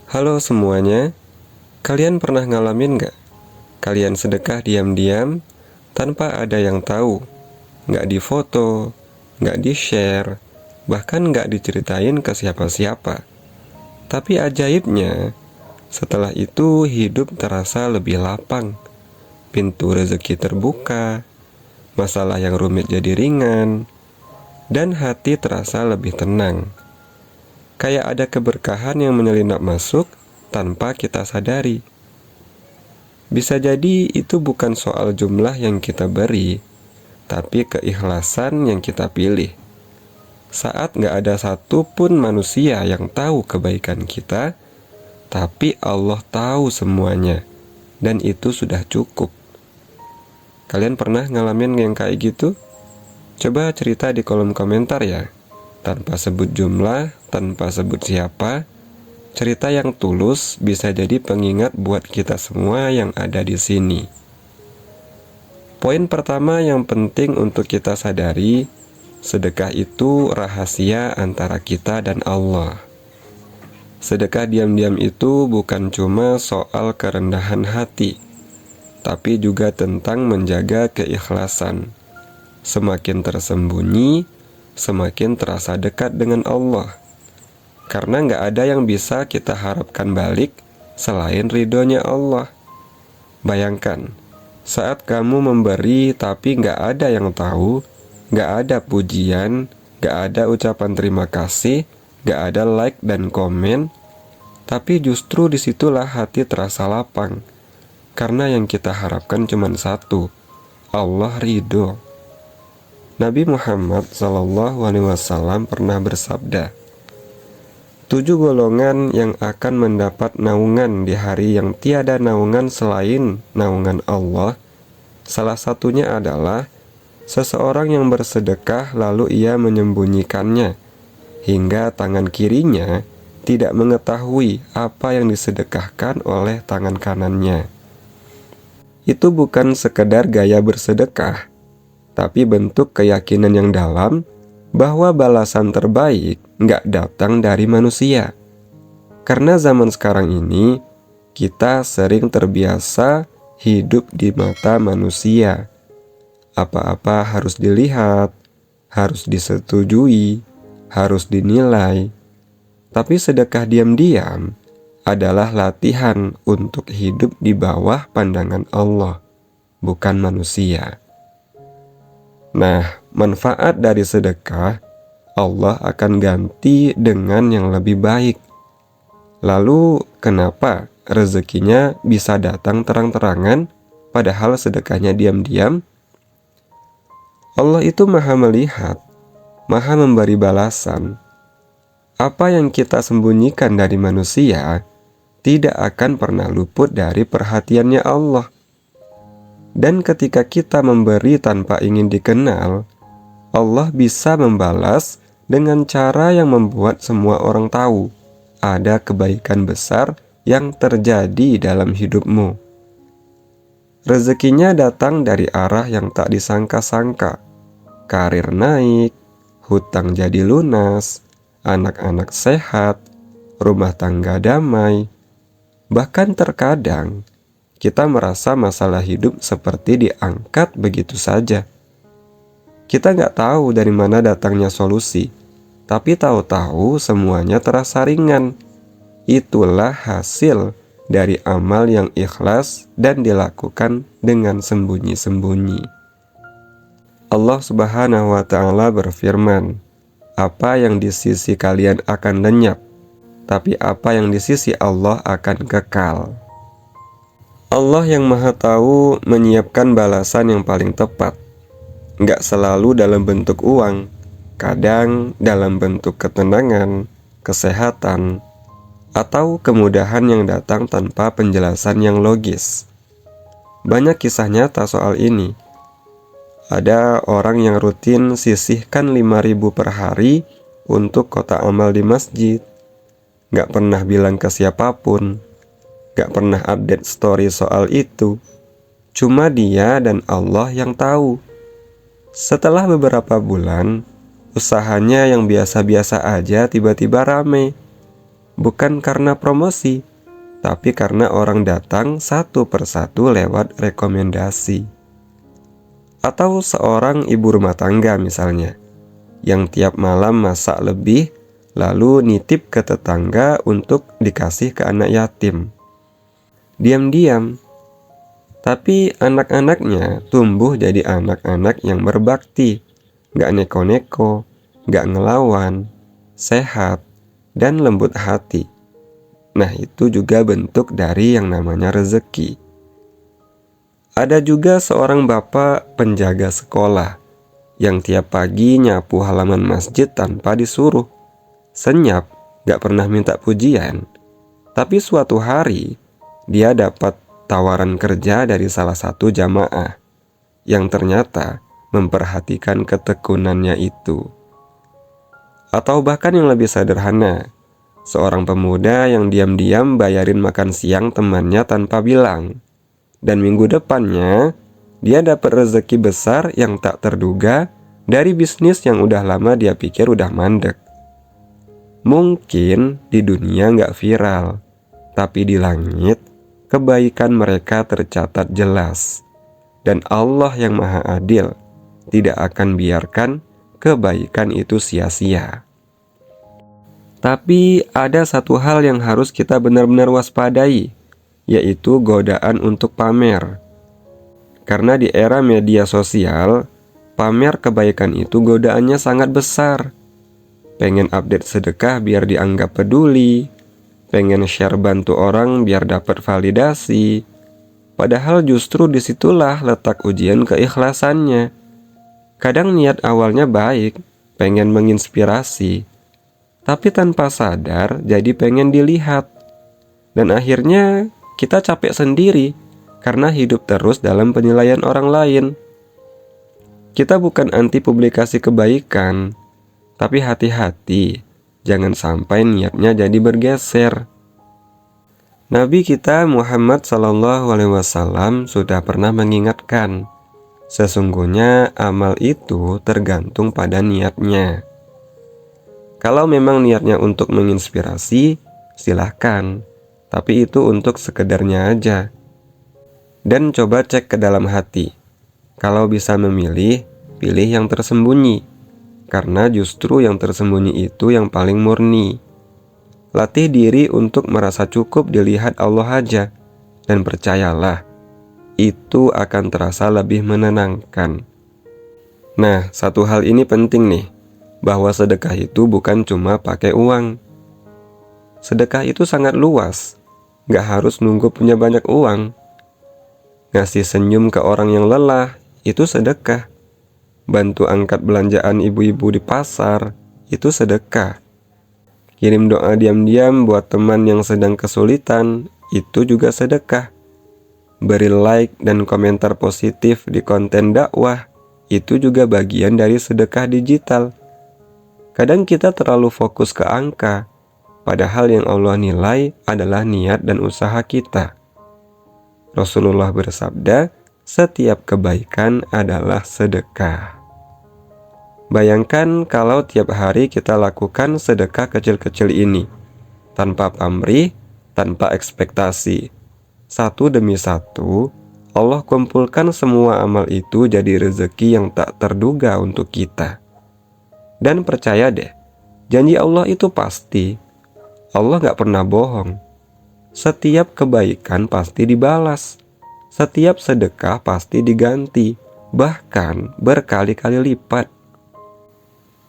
Halo semuanya, kalian pernah ngalamin nggak? Kalian sedekah diam-diam tanpa ada yang tahu, nggak difoto, nggak di-share, bahkan nggak diceritain ke siapa-siapa. Tapi ajaibnya, setelah itu hidup terasa lebih lapang, pintu rezeki terbuka, masalah yang rumit jadi ringan, dan hati terasa lebih tenang. Kayak ada keberkahan yang menyelinap masuk tanpa kita sadari. Bisa jadi itu bukan soal jumlah yang kita beri, tapi keikhlasan yang kita pilih. Saat gak ada satupun manusia yang tahu kebaikan kita, tapi Allah tahu semuanya, dan itu sudah cukup. Kalian pernah ngalamin yang kayak gitu? Coba cerita di kolom komentar ya. Tanpa sebut jumlah, tanpa sebut siapa, cerita yang tulus bisa jadi pengingat buat kita semua yang ada di sini. Poin pertama yang penting untuk kita sadari, sedekah itu rahasia antara kita dan Allah. Sedekah diam-diam itu bukan cuma soal kerendahan hati, tapi juga tentang menjaga keikhlasan. Semakin tersembunyi, semakin terasa dekat dengan Allah. Karena nggak ada yang bisa kita harapkan balik selain ridhonya Allah. Bayangkan, saat kamu memberi tapi nggak ada yang tahu, nggak ada pujian, nggak ada ucapan terima kasih, nggak ada like dan komen, tapi justru disitulah hati terasa lapang. Karena yang kita harapkan cuma satu, Allah ridho. Nabi Muhammad SAW pernah bersabda, 7 golongan yang akan mendapat naungan di hari yang tiada naungan selain naungan Allah. Salah satunya adalah seseorang yang bersedekah lalu ia menyembunyikannya hingga tangan kirinya tidak mengetahui apa yang disedekahkan oleh tangan kanannya. Itu bukan sekedar gaya bersedekah, tapi bentuk keyakinan yang dalam bahwa balasan terbaik nggak datang dari manusia. Karena zaman sekarang ini, kita sering terbiasa hidup di mata manusia. Apa-apa harus dilihat, harus disetujui, harus dinilai. Tapi sedekah diam-diam adalah latihan untuk hidup di bawah pandangan Allah, bukan manusia. Nah, manfaat dari sedekah, Allah akan ganti dengan yang lebih baik. Lalu, kenapa rezekinya bisa datang terang-terangan, padahal sedekahnya diam-diam? Allah itu maha melihat, maha memberi balasan. Apa yang kita sembunyikan dari manusia, tidak akan pernah luput dari perhatiannya Allah. Dan ketika kita memberi tanpa ingin dikenal, Allah bisa membalas dengan cara yang membuat semua orang tahu ada kebaikan besar yang terjadi dalam hidupmu. Rezekinya datang dari arah yang tak disangka-sangka. Karir naik, hutang jadi lunas, anak-anak sehat, rumah tangga damai. Bahkan terkadang kita merasa masalah hidup seperti diangkat begitu saja. Kita nggak tahu dari mana datangnya solusi, tapi tahu-tahu semuanya terasa ringan. Itulah hasil dari amal yang ikhlas dan dilakukan dengan sembunyi-sembunyi. Allah Subhanahu wa Ta'ala berfirman, "Apa yang di sisi kalian akan lenyap, tapi apa yang di sisi Allah akan kekal." Allah yang maha tahu menyiapkan balasan yang paling tepat. Nggak selalu dalam bentuk uang, kadang dalam bentuk ketenangan, kesehatan, atau kemudahan yang datang tanpa penjelasan yang logis. Banyak kisah nyata soal ini. Ada orang yang rutin sisihkan 5.000 per hari untuk kotak amal di masjid. Nggak pernah bilang ke siapapun. Gak pernah update story soal itu. Cuma dia dan Allah yang tahu. Setelah beberapa bulan, usahanya yang biasa-biasa aja tiba-tiba rame. bukan karena promosi, tapi karena orang datang satu persatu lewat rekomendasi. Atau seorang ibu rumah tangga misalnya, yang tiap malam masak lebih, lalu nitip ke tetangga untuk dikasih ke anak yatim. Diam-diam, tapi anak-anaknya tumbuh jadi anak-anak yang berbakti, gak neko-neko, gak ngelawan, sehat, dan lembut hati. Nah, itu juga bentuk dari yang namanya rezeki. Ada juga seorang bapak penjaga sekolah yang tiap pagi nyapu halaman masjid tanpa disuruh. Senyap, gak pernah minta pujian. Tapi suatu hari, dia dapat tawaran kerja dari salah satu jamaah yang ternyata memperhatikan ketekunannya itu. Atau bahkan yang lebih sederhana, seorang pemuda yang diam-diam bayarin makan siang temannya tanpa bilang. Dan minggu depannya, dia dapat rezeki besar yang tak terduga dari bisnis yang udah lama dia pikir udah mandek. Mungkin di dunia gak viral, tapi di langit, kebaikan mereka tercatat jelas. Dan Allah yang Maha Adil tidak akan biarkan kebaikan itu sia-sia. Tapi ada satu hal yang harus kita benar-benar waspadai, yaitu godaan untuk pamer. Karena di era media sosial, pamer kebaikan itu godaannya sangat besar. Pengen update sedekah biar dianggap peduli, pengen share bantu orang biar dapat validasi. Padahal justru disitulah letak ujian keikhlasannya. Kadang niat awalnya baik, pengen menginspirasi, tapi tanpa sadar jadi pengen dilihat. Dan akhirnya kita capek sendiri karena hidup terus dalam penilaian orang lain. Kita bukan anti publikasi kebaikan, tapi hati-hati, jangan sampai niatnya jadi bergeser. Nabi kita Muhammad SAW sudah pernah mengingatkan, sesungguhnya amal itu tergantung pada niatnya. Kalau memang niatnya untuk menginspirasi, silahkan, tapi itu untuk sekedarnya aja. Dan coba cek ke dalam hati. Kalau bisa memilih, pilih yang tersembunyi, karena justru yang tersembunyi itu yang paling murni. Latih diri untuk merasa cukup dilihat Allah aja, dan percayalah, itu akan terasa lebih menenangkan. Nah, satu hal ini penting nih, bahwa sedekah itu bukan cuma pakai uang. Sedekah itu sangat luas, gak harus nunggu punya banyak uang. Ngasih senyum ke orang yang lelah, itu sedekah. Bantu angkat belanjaan ibu-ibu di pasar, itu sedekah. Kirim doa diam-diam buat teman yang sedang kesulitan, itu juga sedekah. Beri like dan komentar positif di konten dakwah, itu juga bagian dari sedekah digital. Kadang kita terlalu fokus ke angka, padahal yang Allah nilai adalah niat dan usaha kita. Rasulullah bersabda, setiap kebaikan adalah sedekah. Bayangkan kalau tiap hari kita lakukan sedekah kecil-kecil ini, tanpa pamrih, tanpa ekspektasi. Satu demi satu, Allah kumpulkan semua amal itu jadi rezeki yang tak terduga untuk kita. Dan percaya deh, janji Allah itu pasti. Allah gak pernah bohong. Setiap kebaikan pasti dibalas. Setiap sedekah pasti diganti, bahkan berkali-kali lipat.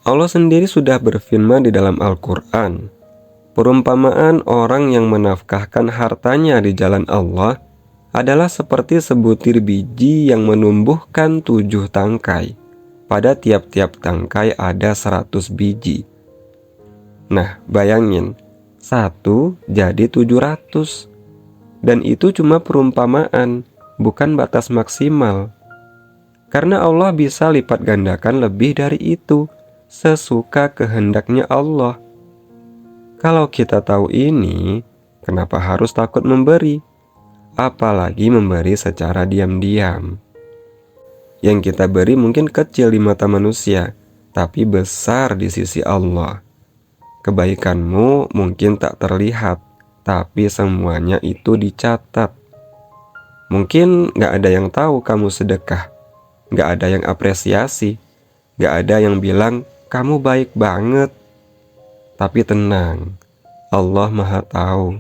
Allah sendiri sudah berfirman di dalam Al-Quran, perumpamaan orang yang menafkahkan hartanya di jalan Allah adalah seperti sebutir biji yang menumbuhkan 7 tangkai. Pada tiap-tiap tangkai ada 100 biji. Nah, bayangin, 1 jadi 700. Dan itu cuma perumpamaan, bukan batas maksimal. Karena Allah bisa lipat gandakan lebih dari itu, sesuka kehendaknya Allah. Kalau kita tahu ini, kenapa harus takut memberi? Apalagi memberi secara diam-diam. Yang kita beri mungkin kecil di mata manusia, tapi besar di sisi Allah. Kebaikanmu mungkin tak terlihat, tapi semuanya itu dicatat. Mungkin gak ada yang tahu kamu sedekah, gak ada yang apresiasi, gak ada yang bilang kamu baik banget. Tapi tenang, Allah Maha Tahu,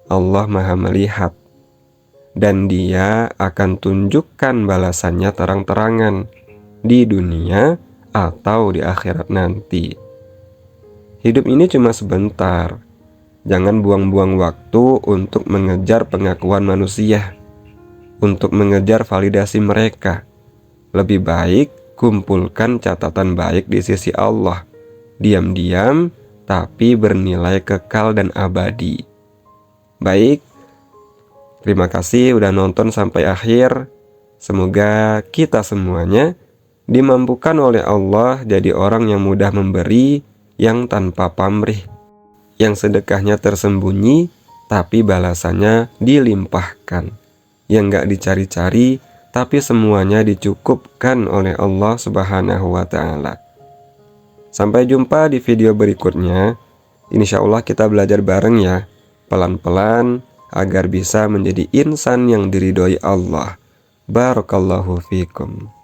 Allah Maha Melihat, dan Dia akan tunjukkan balasannya terang-terangan di dunia atau di akhirat nanti. Hidup ini cuma sebentar. Jangan buang-buang waktu untuk mengejar pengakuan manusia, untuk mengejar validasi mereka. Lebih baik kumpulkan catatan baik di sisi Allah, diam-diam tapi bernilai kekal dan abadi. Baik, terima kasih udah nonton sampai akhir. Semoga kita semuanya dimampukan oleh Allah jadi orang yang mudah memberi, yang tanpa pamrih, yang sedekahnya tersembunyi tapi balasannya dilimpahkan, yang gak dicari-cari tapi semuanya dicukupkan oleh Allah Subhanahu wa Ta'ala. Sampai jumpa di video berikutnya. Insya Allah kita belajar bareng ya, pelan-pelan agar bisa menjadi insan yang diridhoi Allah. Barakallahu fikum.